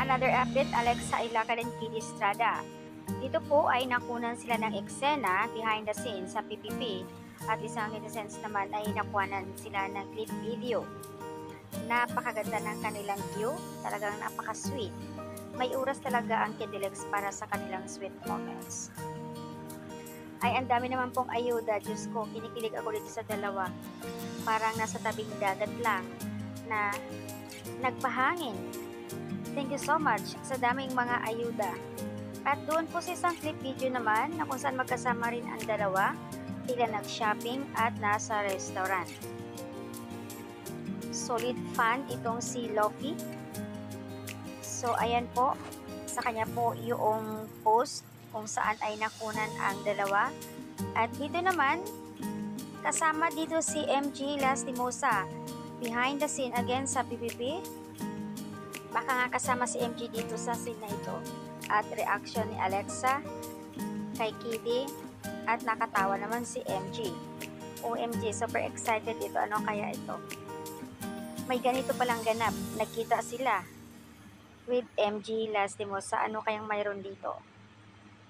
another update, Alexa Ilacan and Kitty Estrada. Dito po ay nakunan sila ng eksena behind the scenes sa PPP at isang netizens naman ay nakuhanan sila ng clip video. Napakaganda ng kanilang view, talagang napaka-sweet. May oras talaga ang Kidilex para sa kanilang sweet moments. Ay, ang dami naman pong ayuda. Diyos ko, kinikilig ako dito sa dalawa. Parang nasa tabing dagat lang na nagpahangin. Thank you so much sa daming mga ayuda. At doon po sa isang clip video naman na kung saan magkasama rin ang dalawa, sila nag-shopping at nasa restaurant. Solid fan itong si Loki. So ayan po, sa kanya po yung post kung saan ay nakunan ang dalawa. At dito naman, kasama dito si MG Lastimosa. Behind the scene again sa PPP. Baka nga kasama si MG dito sa scene na ito. At reaction ni Alexa kay Kitty. At nakatawa naman si MG. OMG, super excited ito. Ano kaya ito? May ganito palang ganap. Nagkita sila with MG Lastimosa. Ano kayang mayroon dito?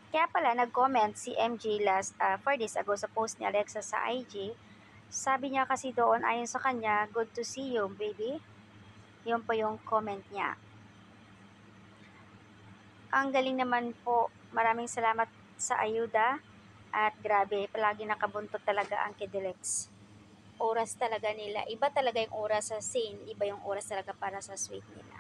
Kaya pala nag-comment si MG 4 days ago sa post ni Alexa sa IG. Sabi niya kasi doon, ayon sa kanya, good to see you, baby. Yun po yung comment niya. Ang galing naman po. Maraming salamat sa ayuda. At grabe, palagi nakabuntot talaga ang Kidilex. Oras talaga nila. Iba talaga yung oras sa scene. Iba yung oras talaga para sa sweet nila.